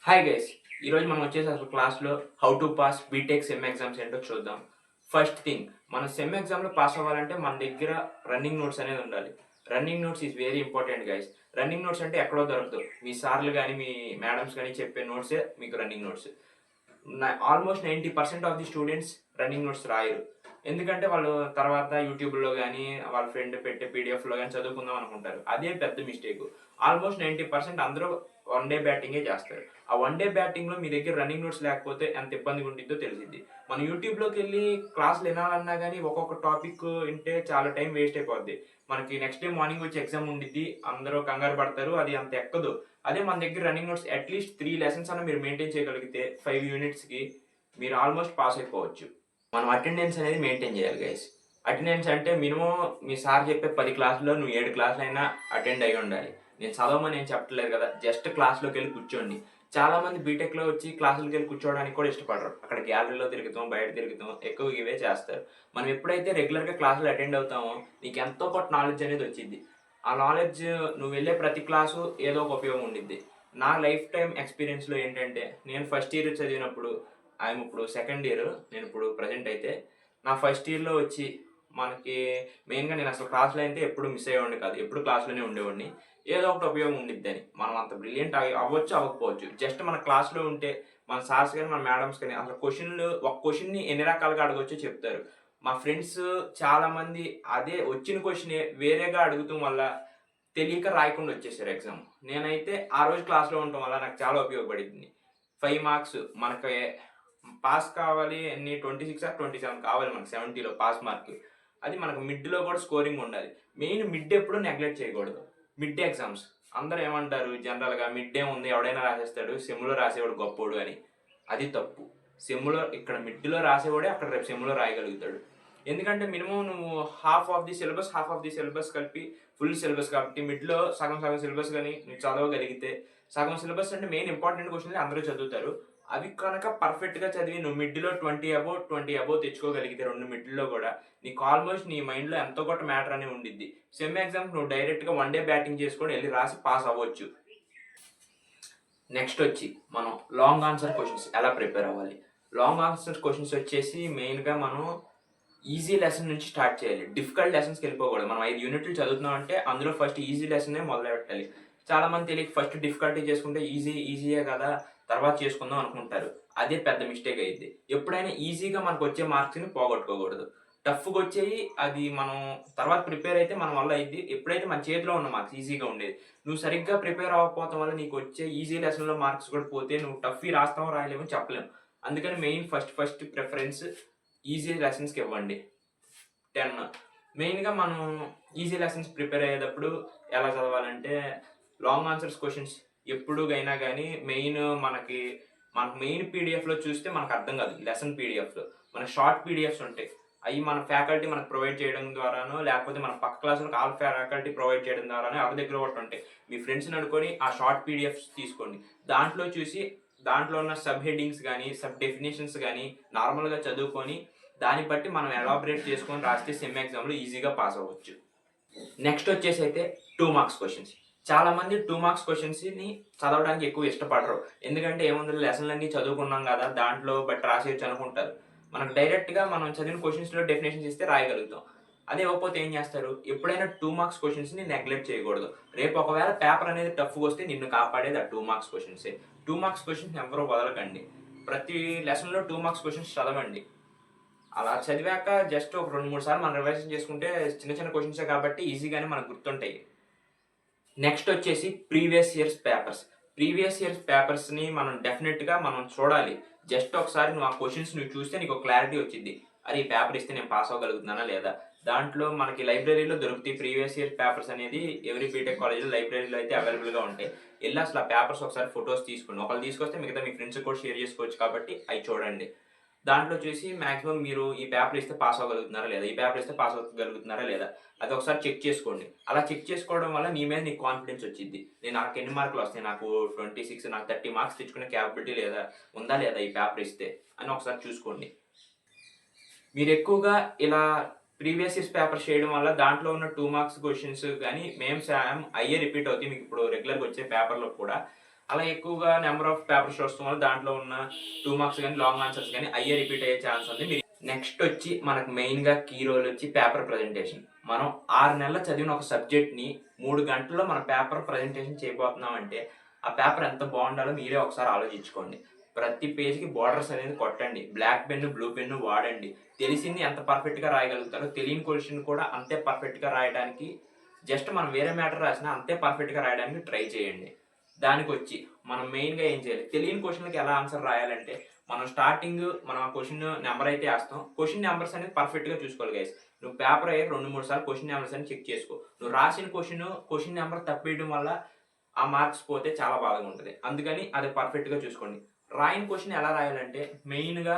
Hi guys, ఈరోజు మనం వచ్చేసి అసలు క్లాస్లో how to pass BTech sem exams ఏంటో చూద్దాం. ఫస్ట్ థింగ్, మన సెమ్ ఎగ్జామ్లో పాస్ అవ్వాలంటే మన దగ్గర రన్నింగ్ నోట్స్ అనేది ఉండాలి. Running notes is very important guys. Running notes అంటే ఎక్కడో దొరకదు. మీ సార్లు కానీ మీ మేడమ్స్ కానీ చెప్పే నోట్సే మీకు running notes. Almost 90% of the students running notes రాయరు. ఎందుకంటే వాళ్ళు తర్వాత యూట్యూబ్లో కానీ వాళ్ళ ఫ్రెండ్ పెట్టే పీడిఎఫ్లో కానీ చదువుకుందాం అనుకుంటారు. అదే పెద్ద మిస్టేక్. ఆల్మోస్ట్ 90% అందరూ వన్ డే బ్యాటింగే చేస్తారు. ఆ వన్ డే బ్యాటింగ్లో మీ దగ్గర రన్నింగ్ నోట్స్ లేకపోతే ఎంత ఇబ్బందిగా ఉంటుందో తెలిసింది. మన యూట్యూబ్లోకి వెళ్ళి క్లాసులు వినాలన్నా కానీ ఒక్కొక్క టాపిక్ వింటే చాలా టైం వేస్ట్ అయిపోద్ది. మనకి నెక్స్ట్ డే మార్నింగ్ వచ్చి ఎగ్జామ్ ఉండిద్ది, అందరూ కంగారు పడతారు, అది అంత ఎక్కదు. అదే మన దగ్గర రన్నింగ్ నోట్స్ అట్లీస్ట్ 3 లెసన్స్ అన్న మీరు మెయింటైన్ చేయగలిగితే 5 యూనిట్స్కి మీరు ఆల్మోస్ట్ పాస్ అయిపోవచ్చు. మనం అటెండెన్స్ అనేది మెయింటైన్ చేయాలి గైస్. అటెండెన్స్ అంటే మినిమం మీ సార్ చెప్పే 10 క్లాసులో నువ్వు 7 క్లాసులు అయినా అటెండ్ అయ్యి ఉండాలి. నేను చదవమని ఏం చెప్పట్లేదు కదా, జస్ట్ క్లాస్లోకి వెళ్ళి కూర్చోండి. చాలా మంది బీటెక్లో వచ్చి క్లాసులకి వెళ్ళి కూర్చోవడానికి కూడా ఇష్టపడరు. అక్కడ గ్యాలరీలో తిరుగుతాం, బయట తిరుగుతాం, ఎక్కువ ఇవే చేస్తారు. మనం ఎప్పుడైతే రెగ్యులర్గా క్లాసులు అటెండ్ అవుతామో నీకు ఎంతో కొంత నాలెడ్జ్ అనేది వచ్చింది. ఆ నాలెడ్జ్ నువ్వు వెళ్ళే ప్రతి క్లాసు ఏదో ఒక ఉపయోగం ఉండిద్ది. నా లైఫ్ టైం ఎక్స్పీరియన్స్లో ఏంటంటే, నేను ఫస్ట్ ఇయర్ చదివినప్పుడు, ఐఎమ్ ఇప్పుడు సెకండ్ ఇయర్, నేను ఇప్పుడు ప్రజెంట్ అయితే నా ఫస్ట్ ఇయర్లో వచ్చి మనకి మెయిన్గా నేను అసలు క్లాస్లో అయితే ఎప్పుడు మిస్ అయ్యేవాడిని కాదు, ఎప్పుడు క్లాస్లోనే ఉండేవాడిని. ఏదో ఒకటి ఉపయోగం ఉండిద్ది అని. మనం అంత బ్రిలియంట్ అవ్వచ్చు అవ్వకపోవచ్చు, జస్ట్ మన క్లాస్లో ఉంటే మన సార్స్ కానీ మన మేడమ్స్ కానీ అసలు ఒక క్వశ్చన్ని ఎన్ని రకాలుగా అడగవచ్చో చెప్తారు. మా ఫ్రెండ్స్ చాలామంది అదే వచ్చిన క్వశ్చనే వేరేగా అడుగుతాం వల్ల తెలియక రాయకుండా వచ్చేసారు ఎగ్జామ్. నేనైతే ఆ రోజు క్లాస్లో ఉండటం వల్ల నాకు చాలా ఉపయోగపడింది. 5 మార్క్స్ మనకి పాస్ కావాలి, ఎన్ని 26 ఆర్ 27 కావాలి మనకి 70లో పాస్ మార్క్. అది మనకు మిడ్లో కూడా స్కోరింగ్ ఉండాలి. మెయిన్ మిడ్ ఎప్పుడు నెగ్లెక్ట్ చేయకూడదు. మిడ్ ఎగ్జామ్స్ అందరూ ఏమంటారు జనరల్గా, మిడ్ ఏముంది ఎవడైనా రాసేస్తాడు, సెమ్లో రాసేవాడు గొప్పోడు అని. అది తప్పు. సెమ్లో ఇక్కడ మిడ్లో రాసేవాడే అక్కడ రేపు సెమ్లో రాయగలుగుతాడు. ఎందుకంటే మినిమం నువ్వు హాఫ్ ఆఫ్ ది సిలబస్ కలిపి ఫుల్ సిలబస్ కాబట్టి మిడ్లో సగం సగం సిలబస్ కానీ నువ్వు చదవగలిగితే, సగం సిలబస్ అంటే మెయిన్ ఇంపార్టెంట్ క్వశ్చన్స్ అందరూ చదువుతారు. అవి కనుక పర్ఫెక్ట్గా చదివి నువ్వు మిడ్లో 20 అబోవ్ తెచ్చుకోగలిగితే, 2 మిడ్లో కూడా నీకు ఆల్మోస్ట్ నీ మైండ్లో ఎంతో కొంత మ్యాటర్ అనేది ఉండిద్ది. సెమ్ ఎగ్జామ్ నువ్వు డైరెక్ట్గా వన్ డే బ్యాటింగ్ చేసుకొని వెళ్ళి రాసి పాస్ అవ్వచ్చు. నెక్స్ట్ వచ్చి మనం లాంగ్ ఆన్సర్ క్వశ్చన్స్ ఎలా ప్రిపేర్ అవ్వాలి. లాంగ్ ఆన్సర్ క్వశ్చన్స్ వచ్చేసి మెయిన్గా మనం ఈజీ లెసన్ నుంచి స్టార్ట్ చేయాలి. డిఫికల్ట్ లెసన్స్కి వెళ్ళిపోకూడదు. మనం 5 యూనిట్లు చదువుతున్నాం అంటే అందులో ఫస్ట్ ఈజీ లెసన్నే మొదలు పెట్టాలి. చాలామంది తెలియక ఫస్ట్ డిఫికల్టీ చేసుకుంటే ఈజీయే కదా తర్వాత చేసుకుందాం అనుకుంటారు. అదే పెద్ద మిస్టేక్ అయ్యింది. ఎప్పుడైనా ఈజీగా మనకు వచ్చే మార్క్స్ని పోగొట్టుకోకూడదు. టఫ్గా వచ్చేవి అది మనం తర్వాత ప్రిపేర్ అయితే మన వల్ల అయింది. ఎప్పుడైతే మన చేతిలో ఉన్న మార్క్స్ ఈజీగా ఉండేది, నువ్వు సరిగ్గా ప్రిపేర్ అవ్వకపోవడం వల్ల నీకు వచ్చే ఈజీ లెసన్లో మార్క్స్ కూడా పోతే నువ్వు టఫ్ రాస్తామో రాయలేమో చెప్పలేము. అందుకని మెయిన్ ఫస్ట్ ప్రిఫరెన్స్ ఈజీ లెసన్స్కి ఇవ్వండి. 10 మెయిన్గా మనం ఈజీ లెసన్స్ ప్రిపేర్ అయ్యేటప్పుడు ఎలా చదవాలంటే, లాంగ్ ఆన్సర్స్ క్వశ్చన్స్ ఎప్పుడుగైనా కానీ మనకు మెయిన్ పీడిఎఫ్లో చూస్తే మనకు అర్థం కాదు. లెసన్ పీడిఎఫ్లో మనకు షార్ట్ పీడిఎఫ్స్ ఉంటాయి. అవి మన ఫ్యాకల్టీ మనకు ప్రొవైడ్ చేయడం ద్వారానో, లేకపోతే మన పక్క క్లాసులకు ఆల్ ఫ్యాకల్టీ ప్రొవైడ్ చేయడం ద్వారానో ఎవరి దగ్గర ఒకటి ఉంటాయి. మీ ఫ్రెండ్స్ని అనుకొని ఆ షార్ట్ పీడిఎఫ్స్ తీసుకోండి. దాంట్లో చూసి దాంట్లో ఉన్న సబ్ హెడ్డింగ్స్ కానీ సబ్ డెఫినేషన్స్ కానీ నార్మల్గా చదువుకొని దాన్ని బట్టి మనం ఎలాబరేట్ చేసుకొని రాస్తే సెమ్ ఎగ్జామ్లో ఈజీగా పాస్ అవ్వచ్చు. నెక్స్ట్ వచ్చేసి అయితే 2 మార్క్స్ క్వశ్చన్స్. చాలామంది 2 మార్క్స్ క్వశ్చన్స్ని చదవడానికి ఎక్కువ ఇష్టపడరు. ఎందుకంటే ఏముంది లెసన్లన్నీ చదువుకున్నాం కదా దాంట్లో బట్టి రాసేయచ్చు అనుకుంటారు. మనకు డైరెక్ట్గా మనం చదివిన క్వశ్చన్స్లో డెఫినేషన్స్ ఇస్తే రాయగలుగుతాం. అదే ఇవ్వకపోతే ఏం చేస్తారు, ఎప్పుడైనా 2 మార్క్స్ క్వశ్చన్స్ని నెగ్లెక్ట్ చేయకూడదు. రేపు ఒకవేళ పేపర్ అనేది టఫ్గా వస్తే నిన్ను కాపాడేది ఆ 2 మార్క్స్ క్వశ్చన్సే. 2 మార్క్స్ క్వశ్చన్స్ ఎవరో వదలకండి. ప్రతి లెసన్లో 2 మార్క్స్ క్వశ్చన్స్ చదవండి. అలా చదివాక జస్ట్ ఒక 2-3 సార్లు మనం రివైజన్ చేసుకుంటే చిన్న చిన్న క్వశ్చన్సే కాబట్టి ఈజీగానే మనకు గుర్తుంటాయి. నెక్స్ట్ వచ్చేసి ప్రీవియస్ ఇయర్స్ పేపర్స్ని మనం డెఫినెట్గా మనం చూడాలి. జస్ట్ ఒకసారి నువ్వు ఆ క్వశ్చన్స్ నువ్వు చూస్తే నీకు క్లారిటీ వచ్చింది. అరే ఈ పేపర్ ఇస్తే నేను పాస్ అవ్వగలుగుతున్నానా లేదా. దాంట్లో మనకి లైబ్రరీలో దొరుకుతాయి ప్రీవియస్ ఇయర్ పేపర్స్ అనేది. ఎవరీ బీటెక్ కాలేజ్లో లైబ్రరీలో అయితే అవైలబుల్గా ఉంటాయి. వెళ్ళి అసలు ఆ పేపర్స్ ఒకసారి ఫొటోస్ తీసుకోండి. ఒకళ్ళు తీసుకొస్తే మిగతా మీ ఫ్రెండ్స్ కూడా షేర్ చేసుకోవచ్చు కాబట్టి అవి చూడండి. దాంట్లో చూసి మాక్సిమం మీరు ఈ పేపర్ ఇస్తే పాస్ అవ్వగలుగుతున్నారా లేదా అది ఒకసారి చెక్ చేసుకోండి. అలా చెక్ చేసుకోవడం వల్ల నీ మీద నీకు కాన్ఫిడెన్స్ వచ్చింది. నాకు ఎన్ని మార్కులు వస్తాయి, నాకు 26, నాకు 30 మార్క్స్ తెచ్చుకునే క్యాపబిలిటీ ఉందా లేదా ఈ పేపర్ ఇస్తే అని ఒకసారి చూసుకోండి. మీరు ఎక్కువగా ఇలా ప్రీవియస్ ఇయర్స్ పేపర్ చేయడం వల్ల దాంట్లో ఉన్న 2 మార్క్స్ క్వశ్చన్స్ కానీ అయ్యే రిపీట్ అవుతాయి మీకు ఇప్పుడు రెగ్యులర్గా వచ్చే పేపర్లో కూడా. అలా ఎక్కువగా నెంబర్ ఆఫ్ పేపర్స్ వస్తాం వల్ల దాంట్లో ఉన్న 2 మార్క్స్ కానీ లాంగ్ ఆన్సర్స్ కానీ అయ్యే రిపీట్ అయ్యే ఛాన్స్ ఉంది. మీరు నెక్స్ట్ వచ్చి మనకు మెయిన్గా కీ రోల్ వచ్చి పేపర్ ప్రజెంటేషన్. మనం 6 నెలలు చదివిన ఒక సబ్జెక్ట్ని 3 గంటల్లో మన పేపర్ ప్రజెంటేషన్ చేయబోతున్నాం అంటే ఆ పేపర్ ఎంత బాగుండాలో మీరే ఒకసారి ఆలోచించుకోండి. ప్రతి పేజ్కి బార్డర్స్ అనేది కొట్టండి, బ్లాక్ పెన్ను బ్లూ పెన్ను వాడండి. తెలిసింది ఎంత పర్ఫెక్ట్గా రాయగలుగుతారో తెలియని క్వశ్చన్ కూడా అంతే పర్ఫెక్ట్గా రాయడానికి, జస్ట్ మనం వేరే మ్యాటర్ రాసినా అంతే పర్ఫెక్ట్గా రాయడానికి ట్రై చేయండి. దానికి వచ్చి మనం మెయిన్గా ఏం చేయాలి, తెలియని క్వశ్చన్కి ఎలా ఆన్సర్ రాయాలంటే మనం మనం ఆ క్వశ్చన్ నెంబర్ అయితే వేస్తాం, క్వశ్చన్ నెంబర్స్ అనేది పర్ఫెక్ట్గా చూసుకోవాలి గైస్. నువ్వు పేపర్ అయ్యాక 2-3 సార్లు క్వశ్చన్ నెంబర్స్ అని చెక్ చేసుకో. నువ్వు రాసిన క్వశ్చన్ నెంబర్ తప్పేయడం వల్ల ఆ మార్క్స్ పోతే చాలా బాధగా ఉంటుంది. అందుకని అది పర్ఫెక్ట్గా చూసుకోండి. రాయని క్వశ్చన్ ఎలా రాయాలంటే మెయిన్గా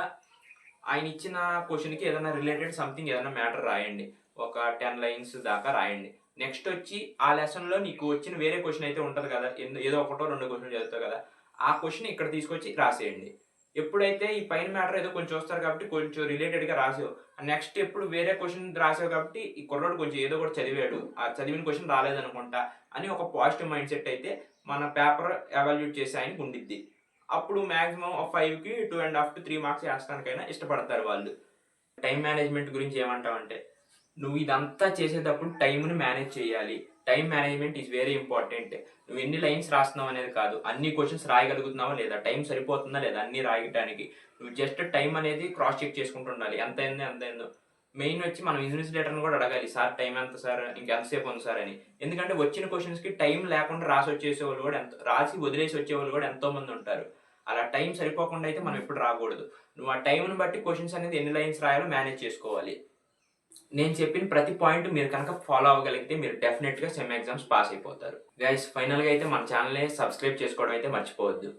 ఆయన ఇచ్చిన క్వశ్చన్కి ఏదైనా రిలేటెడ్ సంథింగ్ ఏదైనా మ్యాటర్ రాయండి. ఒక 10 లైన్స్ దాకా రాయండి. నెక్స్ట్ వచ్చి ఆ లెసన్లో నీకు వచ్చిన వేరే క్వశ్చన్ అయితే ఉంటుంది కదా, ఏదో 1-2 క్వశ్చన్ చదువుతావు కదా, ఆ క్వశ్చన్ ఇక్కడ తీసుకొచ్చి రాసేయండి. ఎప్పుడైతే ఈ పైన మ్యాటర్ ఏదో కొంచెం వస్తారు కాబట్టి కొంచెం రిలేటెడ్గా రాసావు, నెక్స్ట్ ఎప్పుడు వేరే క్వశ్చన్ రాసావు కాబట్టి ఈ కుర్రోడు కొంచెం ఏదో కూడా చదివాడు, ఆ చదివిన క్వశ్చన్ రాలేదనుకుంటా అని ఒక పాజిటివ్ మైండ్ సెట్ అయితే మన పేపర్ ఎవాల్యూట్ చేసే ఆయనకు ఉండిద్ది. అప్పుడు మ్యాక్సిమం 5కి 2.5 to 3 మార్క్స్ వేస్తానికైనా ఇష్టపడతారు వాళ్ళు. టైం మేనేజ్మెంట్ గురించి ఏమంటావంటే, నువ్వు ఇదంతా చేసేటప్పుడు టైంని మేనేజ్ చేయాలి. Time management is very important. నువ్వు ఎన్ని లైన్స్ రాస్తున్నావు అనేది కాదు, అన్ని క్వశ్చన్స్ రాయగలుగుతున్నావా లేదా, టైం సరిపోతుందా లేదా అన్ని రాయడానికి. నువ్వు జస్ట్ టైం అనేది క్రాస్ చెక్ చేసుకుంటూ ఉండాలి, ఎంత అయిందో. మెయిన్ వచ్చి మనం ఇన్విజిలేటర్ని కూడా అడగాలి, సార్ టైం ఎంత సార్, ఇంకెంతసేపు ఉంది సార్ అని. ఎందుకంటే వచ్చిన క్వశ్చన్స్కి టైం లేకుండా రాసి వదిలేసి వచ్చేవాళ్ళు కూడా ఎంతో మంది ఉంటారు. అలా టైం సరిపోకుండా అయితే మనం ఎప్పుడు రాకూడదు. నువ్వు ఆ టైంని బట్టి క్వశ్చన్స్ అనేది ఎన్ని లైన్స్ రాయాలో మేనేజ్ చేసుకోవాలి. నేను చెప్పిన ప్రతి పాయింట్ మీరు కనుక ఫాలో అవ్వగలిగితే మీరు డెఫినెట్గా సెమ్ ఎగ్జామ్స్ పాస్ అయిపోతారు. గైస్ ఫైనల్గా అయితే మన ఛానల్ని సబ్స్క్రైబ్ చేసుకోవడం అయితే మర్చిపోవద్దు.